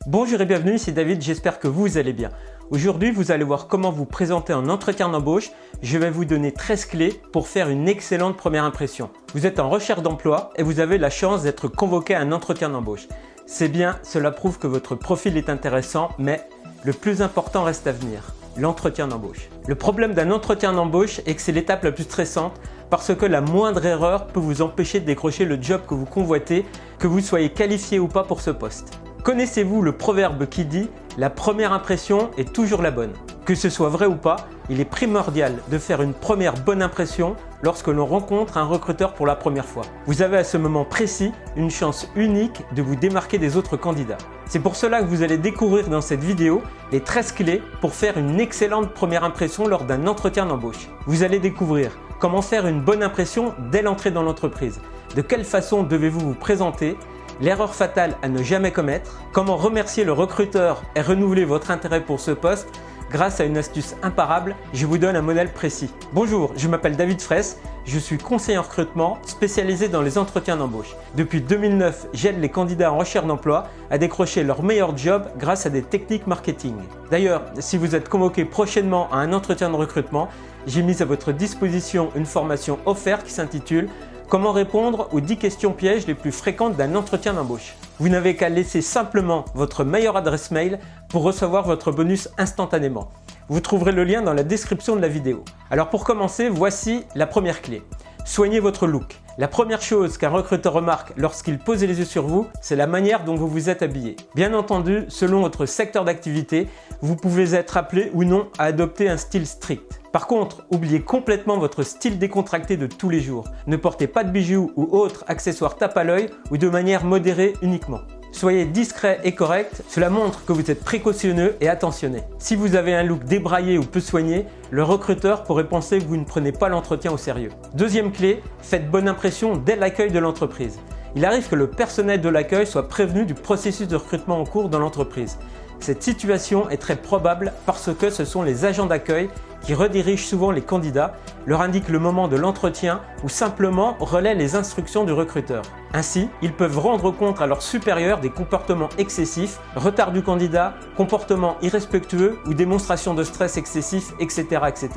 Bonjour et bienvenue, c'est David, j'espère que vous allez bien. Aujourd'hui, vous allez voir comment vous présenter en entretien d'embauche. Je vais vous donner 13 clés pour faire une excellente première impression. Vous êtes en recherche d'emploi et vous avez la chance d'être convoqué à un entretien d'embauche. C'est bien, cela prouve que votre profil est intéressant, mais le plus important reste à venir, l'entretien d'embauche. Le problème d'un entretien d'embauche est que c'est l'étape la plus stressante parce que la moindre erreur peut vous empêcher de décrocher le job que vous convoitez, que vous soyez qualifié ou pas pour ce poste. Connaissez-vous le proverbe qui dit « La première impression est toujours la bonne ». Que ce soit vrai ou pas, il est primordial de faire une première bonne impression lorsque l'on rencontre un recruteur pour la première fois. Vous avez à ce moment précis une chance unique de vous démarquer des autres candidats. C'est pour cela que vous allez découvrir dans cette vidéo les 13 clés pour faire une excellente première impression lors d'un entretien d'embauche. Vous allez découvrir comment faire une bonne impression dès l'entrée dans l'entreprise, de quelle façon devez-vous vous présenter, l'erreur fatale à ne jamais commettre, comment remercier le recruteur et renouveler votre intérêt pour ce poste. Grâce à une astuce imparable, je vous donne un modèle précis. Bonjour, je m'appelle David Fraisse, je suis conseiller en recrutement spécialisé dans les entretiens d'embauche. Depuis 2009, j'aide les candidats en recherche d'emploi à décrocher leur meilleur job grâce à des techniques marketing. D'ailleurs, si vous êtes convoqué prochainement à un entretien de recrutement, j'ai mis à votre disposition une formation offerte qui s'intitule Comment répondre aux 10 questions pièges les plus fréquentes d'un entretien d'embauche. Vous n'avez qu'à laisser simplement votre meilleure adresse mail pour recevoir votre bonus instantanément. Vous trouverez le lien dans la description de la vidéo. Alors pour commencer, voici la première clé. Soignez votre look. La première chose qu'un recruteur remarque lorsqu'il pose les yeux sur vous, c'est la manière dont vous vous êtes habillé. Bien entendu, selon votre secteur d'activité, vous pouvez être appelé ou non à adopter un style strict. Par contre, oubliez complètement votre style décontracté de tous les jours. Ne portez pas de bijoux ou autres accessoires tape à l'œil ou de manière modérée uniquement. Soyez discret et correct, cela montre que vous êtes précautionneux et attentionné. Si vous avez un look débraillé ou peu soigné, le recruteur pourrait penser que vous ne prenez pas l'entretien au sérieux. Deuxième clé, faites bonne impression dès l'accueil de l'entreprise. Il arrive que le personnel de l'accueil soit prévenu du processus de recrutement en cours dans l'entreprise. Cette situation est très probable parce que ce sont les agents d'accueil qui redirigent souvent les candidats, leur indiquent le moment de l'entretien ou simplement relaient les instructions du recruteur. Ainsi, ils peuvent rendre compte à leurs supérieurs des comportements excessifs, retard du candidat, comportements irrespectueux ou démonstration de stress excessif, etc., etc.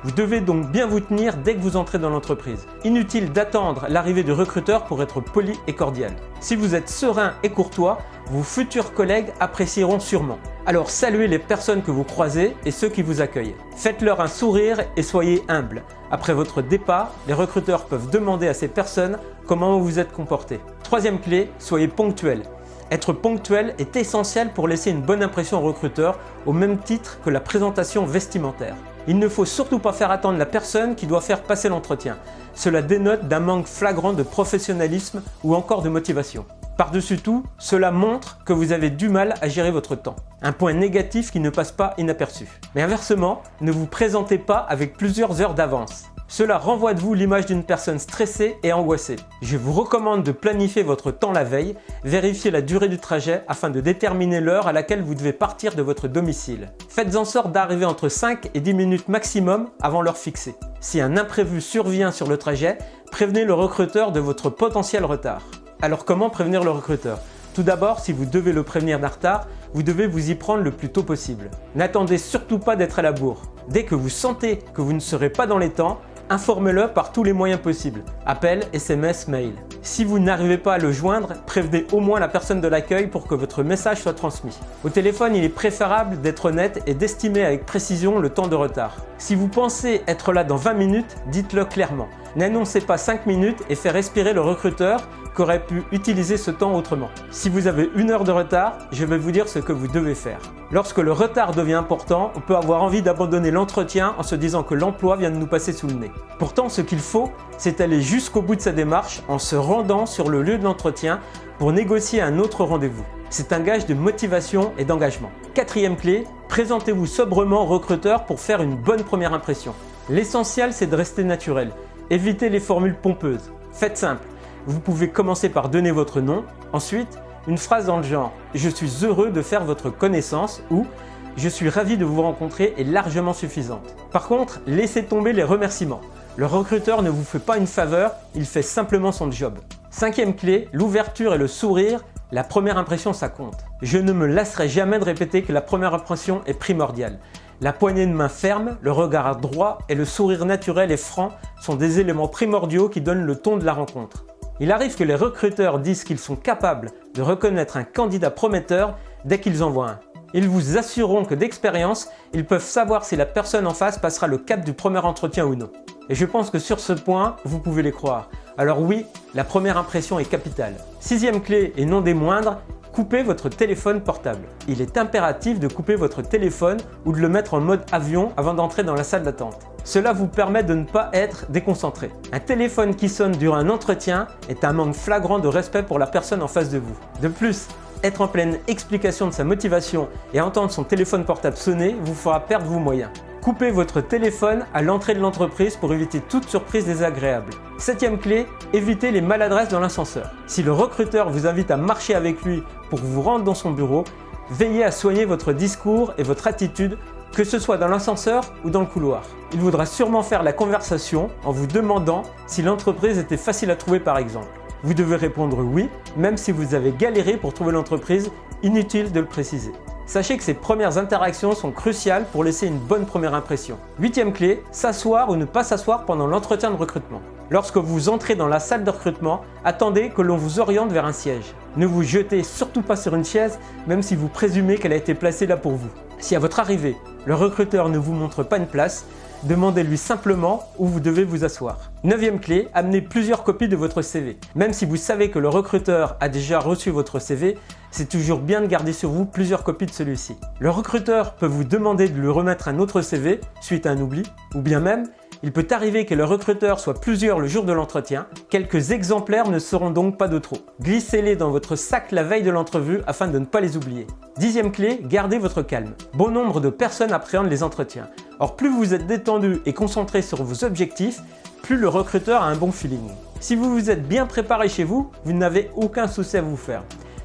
Vous devez donc bien vous tenir dès que vous entrez dans l'entreprise. Inutile d'attendre l'arrivée du recruteur pour être poli et cordial. Si vous êtes serein et courtois, vos futurs collègues apprécieront sûrement. Alors saluez les personnes que vous croisez et ceux qui vous accueillent. Faites-leur un sourire et soyez humble. Après votre départ, les recruteurs peuvent demander à ces personnes comment vous vous êtes comporté. Troisième clé, soyez ponctuel. Être ponctuel est essentiel pour laisser une bonne impression au recruteur au même titre que la présentation vestimentaire. Il ne faut surtout pas faire attendre la personne qui doit faire passer l'entretien. Cela dénote d'un manque flagrant de professionnalisme ou encore de motivation. Par-dessus tout, cela montre que vous avez du mal à gérer votre temps. Un point négatif qui ne passe pas inaperçu. Mais inversement, ne vous présentez pas avec plusieurs heures d'avance. Cela renvoie de vous l'image d'une personne stressée et angoissée. Je vous recommande de planifier votre temps la veille, vérifier la durée du trajet afin de déterminer l'heure à laquelle vous devez partir de votre domicile. Faites en sorte d'arriver entre 5 et 10 minutes maximum avant l'heure fixée. Si un imprévu survient sur le trajet, prévenez le recruteur de votre potentiel retard. Alors comment prévenir le recruteur ? Tout d'abord, si vous devez le prévenir d'un retard, vous devez vous y prendre le plus tôt possible. N'attendez surtout pas d'être à la bourre. Dès que vous sentez que vous ne serez pas dans les temps, informez-le par tous les moyens possibles. Appel, SMS, mail. Si vous n'arrivez pas à le joindre, prévenez au moins la personne de l'accueil pour que votre message soit transmis. Au téléphone, il est préférable d'être honnête et d'estimer avec précision le temps de retard. Si vous pensez être là dans 20 minutes, dites-le clairement. N'annoncez pas 5 minutes et faites respirer le recruteur qui aurait pu utiliser ce temps autrement. Si vous avez 1 heure de retard, je vais vous dire ce que vous devez faire. Lorsque le retard devient important, on peut avoir envie d'abandonner l'entretien en se disant que l'emploi vient de nous passer sous le nez. Pourtant, ce qu'il faut, c'est aller jusqu'au bout de sa démarche en se rendant sur le lieu de l'entretien pour négocier un autre rendez-vous. C'est un gage de motivation et d'engagement. Quatrième clé, présentez-vous sobrement au recruteur pour faire une bonne première impression. L'essentiel, c'est de rester naturel. Évitez les formules pompeuses. Faites simple. Vous pouvez commencer par donner votre nom, ensuite une phrase dans le genre « Je suis heureux de faire votre connaissance » ou « Je suis ravi de vous rencontrer » est largement suffisante. Par contre, laissez tomber les remerciements. Le recruteur ne vous fait pas une faveur, il fait simplement son job. Cinquième clé, l'ouverture et le sourire La première impression, ça compte. Je ne me lasserai jamais de répéter que la première impression est primordiale. La poignée de main ferme, le regard droit et le sourire naturel et franc sont des éléments primordiaux qui donnent le ton de la rencontre. Il arrive que les recruteurs disent qu'ils sont capables de reconnaître un candidat prometteur dès qu'ils en voient un. Ils vous assureront que d'expérience, ils peuvent savoir si la personne en face passera le cap du premier entretien ou non. Et je pense que sur ce point, vous pouvez les croire. Alors oui, la première impression est capitale. Sixième clé et non des moindres, coupez votre téléphone portable. Il est impératif de couper votre téléphone ou de le mettre en mode avion avant d'entrer dans la salle d'attente. Cela vous permet de ne pas être déconcentré. Un téléphone qui sonne durant un entretien est un manque flagrant de respect pour la personne en face de vous. De plus, être en pleine explication de sa motivation et entendre son téléphone portable sonner vous fera perdre vos moyens. Coupez votre téléphone à l'entrée de l'entreprise pour éviter toute surprise désagréable. Septième clé, évitez les maladresses dans l'ascenseur. Si le recruteur vous invite à marcher avec lui pour vous rendre dans son bureau, veillez à soigner votre discours et votre attitude, que ce soit dans l'ascenseur ou dans le couloir. Il voudra sûrement faire la conversation en vous demandant si l'entreprise était facile à trouver par exemple. Vous devez répondre oui, même si vous avez galéré pour trouver l'entreprise, inutile de le préciser. Sachez que ces premières interactions sont cruciales pour laisser une bonne première impression. Huitième clé, s'asseoir ou ne pas s'asseoir pendant l'entretien de recrutement. Lorsque vous entrez dans la salle de recrutement, attendez que l'on vous oriente vers un siège. Ne vous jetez surtout pas sur une chaise, même si vous présumez qu'elle a été placée là pour vous. Si à votre arrivée, le recruteur ne vous montre pas une place, demandez-lui simplement où vous devez vous asseoir. Neuvième clé, amenez plusieurs copies de votre CV. Même si vous savez que le recruteur a déjà reçu votre CV, c'est toujours bien de garder sur vous plusieurs copies de celui-ci. Le recruteur peut vous demander de lui remettre un autre CV suite à un oubli, ou bien même, il peut arriver que le recruteur soit plusieurs le jour de l'entretien. Quelques exemplaires ne seront donc pas de trop. Glissez-les dans votre sac la veille de l'entrevue afin de ne pas les oublier. Dixième clé, gardez votre calme. Bon nombre de personnes appréhendent les entretiens. Or, plus vous êtes détendu et concentré sur vos objectifs, plus le recruteur a un bon feeling. Si vous vous êtes bien préparé chez vous, vous n'avez aucun souci à vous faire.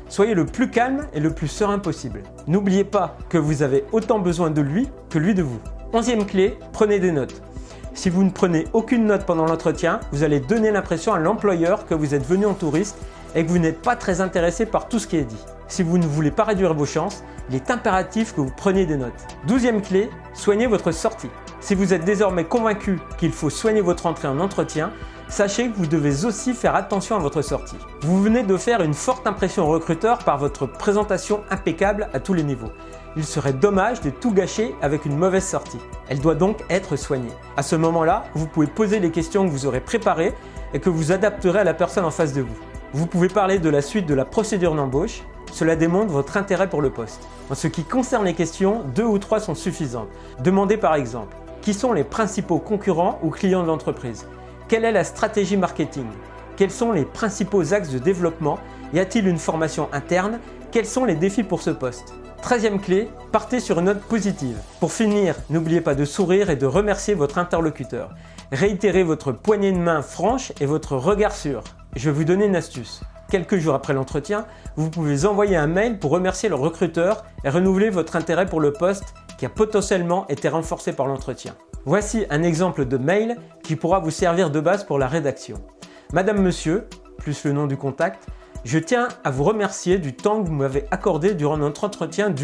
Soyez le plus calme et le plus serein possible. N'oubliez pas que vous avez autant besoin de lui que lui de vous. Onzième clé, prenez des notes. Si vous ne prenez aucune note pendant l'entretien, vous allez donner l'impression à l'employeur que vous êtes venu en touriste et que vous n'êtes pas très intéressé par tout ce qui est dit. Si vous ne voulez pas réduire vos chances, il est impératif que vous preniez des notes. Douzième clé, soignez votre sortie. Si vous êtes désormais convaincu qu'il faut soigner votre entrée en entretien, sachez que vous devez aussi faire attention à votre sortie. Vous venez de faire une forte impression au recruteur par votre présentation impeccable à tous les niveaux. Il serait dommage de tout gâcher avec une mauvaise sortie. Elle doit donc être soignée. À ce moment-là, vous pouvez poser les questions que vous aurez préparées et que vous adapterez à la personne en face de vous. Vous pouvez parler de la suite de la procédure d'embauche. Cela démontre votre intérêt pour le poste. En ce qui concerne les questions, 2 ou 3 sont suffisantes. Demandez par exemple, qui sont les principaux concurrents ou clients de l'entreprise? Quelle est la stratégie marketing? Quels sont les principaux axes de développement? Y a-t-il une formation interne? Quels sont les défis pour ce poste? 13e clé, partez sur une note positive. Pour finir, n'oubliez pas de sourire et de remercier votre interlocuteur. Réitérez votre poignée de main franche et votre regard sûr. Je vais vous donner une astuce. Quelques jours après l'entretien, vous pouvez envoyer un mail pour remercier le recruteur et renouveler votre intérêt pour le poste qui a potentiellement été renforcé par l'entretien. Voici un exemple de mail qui pourra vous servir de base pour la rédaction. Madame, Monsieur, plus le nom du contact, je tiens à vous remercier du temps que vous m'avez accordé durant notre entretien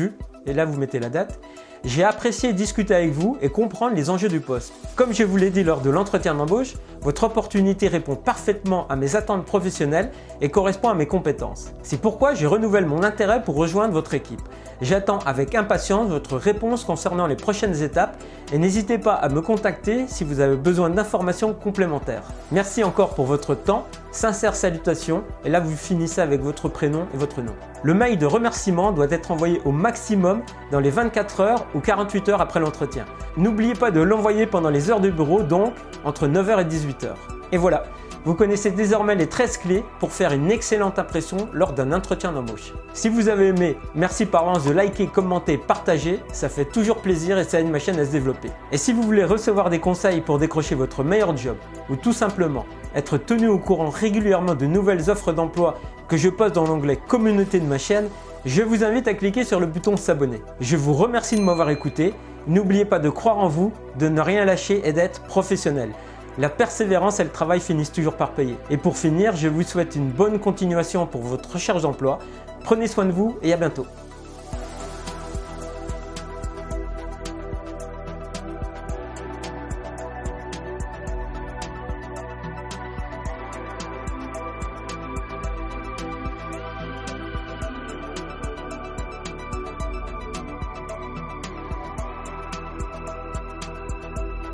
et là vous mettez la date. J'ai apprécié discuter avec vous et comprendre les enjeux du poste. Comme je vous l'ai dit lors de l'entretien d'embauche, votre opportunité répond parfaitement à mes attentes professionnelles et correspond à mes compétences. C'est pourquoi je renouvelle mon intérêt pour rejoindre votre équipe. J'attends avec impatience votre réponse concernant les prochaines étapes et n'hésitez pas à me contacter si vous avez besoin d'informations complémentaires. Merci encore pour votre temps, sincères salutations et là vous finissez avec votre prénom et votre nom. Le mail de remerciement doit être envoyé au maximum dans les 24 heures ou 48 heures après l'entretien. N'oubliez pas de l'envoyer pendant les heures de bureau, donc entre 9h et 18h. Et voilà, vous connaissez désormais les 13 clés pour faire une excellente impression lors d'un entretien d'embauche. Si vous avez aimé, merci par avance de liker, commenter, partager, ça fait toujours plaisir et ça aide ma chaîne à se développer. Et si vous voulez recevoir des conseils pour décrocher votre meilleur job ou tout simplement être tenu au courant régulièrement de nouvelles offres d'emploi que je poste dans l'onglet communauté de ma chaîne, je vous invite à cliquer sur le bouton s'abonner. Je vous remercie de m'avoir écouté. N'oubliez pas de croire en vous, de ne rien lâcher et d'être professionnel. La persévérance et le travail finissent toujours par payer. Et pour finir, je vous souhaite une bonne continuation pour votre recherche d'emploi. Prenez soin de vous et à bientôt.